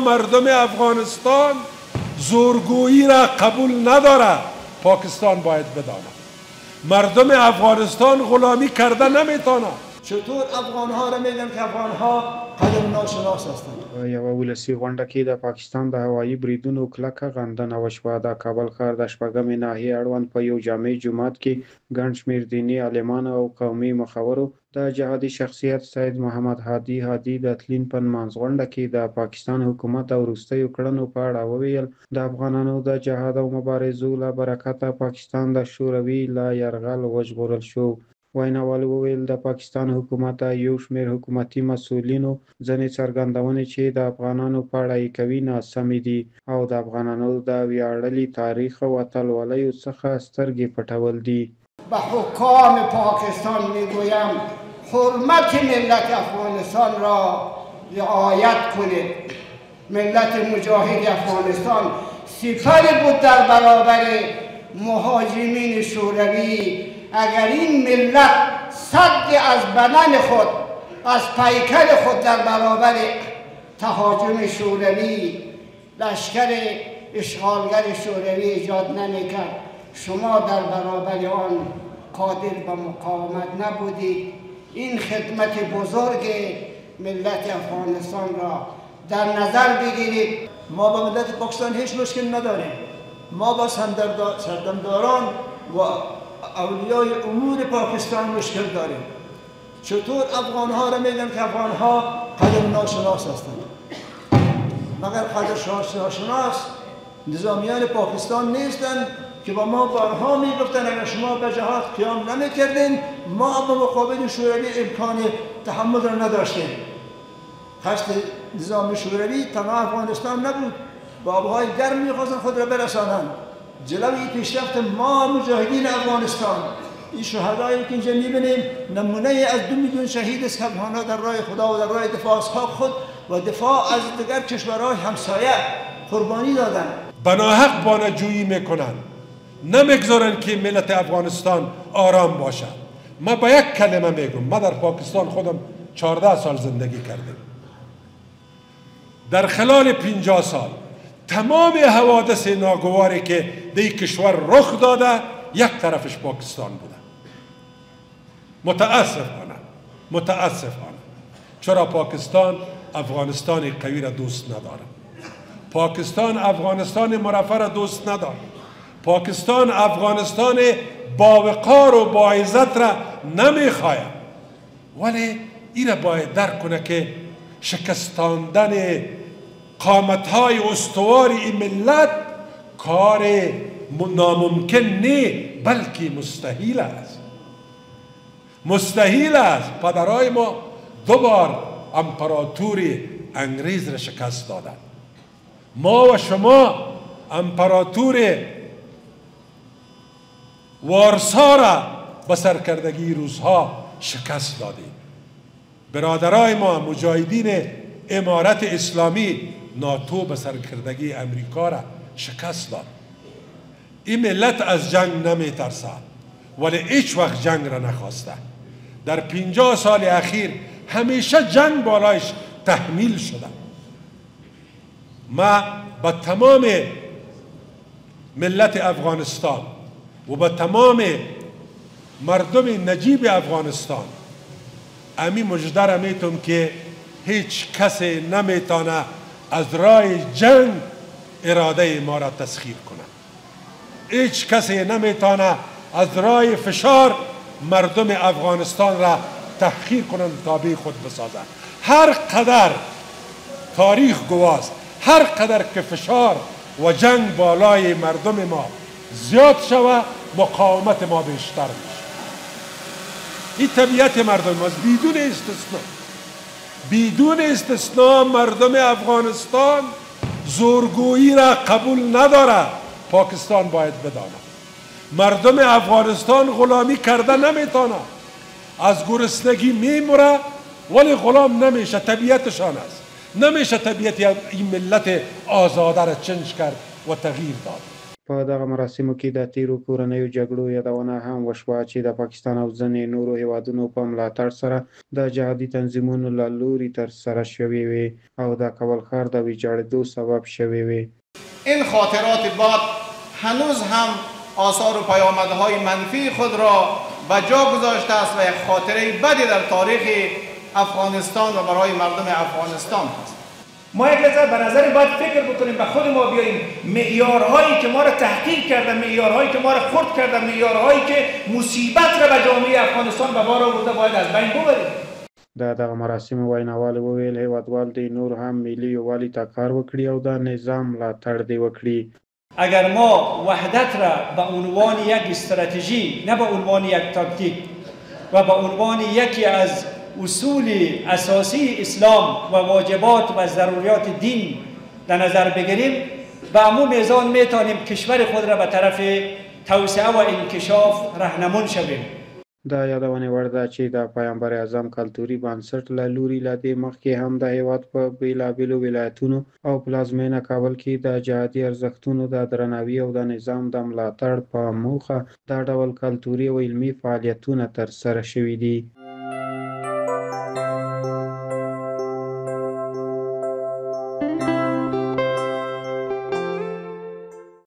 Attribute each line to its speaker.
Speaker 1: مردم افغانستان زورگویی را قبول نداره. پاکستان باید بداند مردم افغانستان غلامی کرده نمیتونه.
Speaker 2: چطور افغانها را میگن که افغانها قدر ناشناس هستند؟
Speaker 3: یوه ولسي غونډه کې د پاکستان د هوایي بریدونو کلکه غندنه وشوه. د کابل ښار د شپږمې ناحیې اړوند په یو جامع جومات کې ګڼ شمېر دیني عالمانو او قومي مخورو د جهادي شخصیت سید محمد هادي د تلین په نمانځغونډه کې د پاکستان حکومت او وروستیو کړنو په اړه وویل. د افغانانو د جهاد او مبارزو له برکته پاکستان د شوروي له یرغل وژغورل شو. ویناوال وویل د پاکستان حکومت یو شمېر حکومتي مسؤلینو ځینې څرګندونې چې د افغانانو په اړه یې کوي ناسمې دي او د افغانانو د ویاړلي تاریخ او اتلولیو څخه سترګې پټول دي.
Speaker 2: به حکام پاکستان میگویم حرمت ملت افغانستان را رعایت کنید. ملت مجاهد افغانستان سپری بود در برابر مهاجمین شوروی. اگر این ملت صد از بدن خود از پیکر خود در برابر تهاجم شوروی لشکر اشغالگر شوروی ایجاد نمیکرد، شما در برابر آن قادر به مقاومت نبودید. این خدمت بزرگ ملت افغانستان را در نظر بگیرید.
Speaker 4: ما با ملت پاکستان هیچ مشکل نداریم. ما با سردمداران و اولیای امور پاکستان مشکل داریم. چطور افغانها را میگن که افغانها قدر ناشناس هستند؟ مگر قدر ناشناس نظامیان پاکستان نیستند که با ما بارها میگفتن اگر شما به جهاد قیام نمیکردین ما به مقابل شوروی امکان تحمل را نداشتیم. قصد نظام شوروی تنها افغانستان نبود، با آبهای گرم میخواستن خود را برسانند. جلوی پیشرفت ما مجاهدین افغانستان، این شهدایی که اینجا میبینیم نمونه از 2 میلیون شهید است که افغانها در راه خدا و در راه دفاع از خود و دفاع از دیگر کشورهای همسایه قربانی دادند.
Speaker 1: بناحق بانجویی میکنن، نمیگذارن که ملت افغانستان آرام باشه. ما با یک کلمه میگم، ما در پاکستان خودم 14 سال زندگی کردیم. در خلال 50 سال تمام حوادث ناگواری که در کشور رخ داده یک طرفش پاکستان بوده. متاسفانه چرا پاکستان افغانستان قوی را دوست نداره. پاکستان افغانستان مرفع را دوست نداره. پاکستان افغانستان باوقار و باعزت را نمیخواه. ولی این را باید درک کنه که شکستاندن قامت‌های استوار این ملت کار ناممکن نه بلکه مستحیل است. مستحیل است. پدرای ما 2 بار امپراتور انگریز را شکست دادند. ما و شما امپراتور وارسا را به سرکردگی روس‌ها شکست دادیم. برادرای ما مجاهدین امارت اسلامی ناتو به سرکردگی امریکا را شکست داد. این ملت از جنگ نمی ترسه ولی هیچ وقت جنگ را نخواسته. در 50 سال اخیر همیشه جنگ بالایش تحمیل شده. ما با تمام ملت افغانستان و با تمام مردم نجیب افغانستان امی مجده را میتونم که هیچ کسی نمیتونه از راه جنگ اراده ما را تسخیر کنه. هیچ کسی نمیتونه از راه فشار مردم افغانستان را تحقیر کنن تابع خود بسازه. هر قدر تاریخ گواست، هر قدر که فشار و جنگ بالای مردم ما زیاد شوه مقاومت ما بیشتر میشه. این طبیعت مردم ماست بدون استثناء مردم افغانستان زورگویی را قبول نداره. پاکستان باید بداند مردم افغانستان غلامی کرده نمیتونه. از گرسنگی میموره ولی غلام نمیشه. طبیعتشان است. نمیشه طبیعت این ملت آزاده را چنج کرد و تغییر داد.
Speaker 3: په دغه مراسمو کې د تیرو کورنیو جګړو یادونه هم وشوه چې د پاکستان او ځینې نورو هیوادونو په ملاتړ سره د جهادي تنظیمونو له لوري ترسره شوې وې او د کابل ښار د ویجاړېدو سبب شوې وې.
Speaker 5: این خاطرات بد هنوز هم آثار و پیامدهای منفی خود را به جا گذاشته است و یک خاطره بدی در تاریخ افغانستان و برای مردم افغانستان است.
Speaker 6: ما یک لحظه به نظر باید فکر بکنیم، به خود ما بیاییم. معیارهایی که ما را تحقیر کردن، معیارهایی که ما را خرد کردن، معیارهایی که مصیبت را به جامعه افغانستان به بار آورده باید از بین ببریم.
Speaker 3: د دغه مراسمو ویناوال وویل هیوادوال دې نور هم ملي یووالي ته کار وکړي او د نظام ملاتړ دې وکړي.
Speaker 7: اگر ما وحدت را به عنوان یک استراتژی نه به عنوان یک تاکتیک و به عنوان یکی از اصول اساسی اسلام و واجبات و ضروریات دین در نظر بگیریم، به عموم میزان میتونیم کشور خود را به طرف توسعه و انکشاف راهنمون شویم.
Speaker 3: دا یادونه وړ ده چې د پیغمبر اعظم کلتوري بنسټ له لوري له دې مخکې هم د هیواد په بېلابېلو ولایتونو او پلازمینه کابل کې د جهادي ارزښتونو د درناوي او د نظام د ملاتړ په موخه دا ډول کلتوري او علمي فعالیتونه ترسره شوي دي.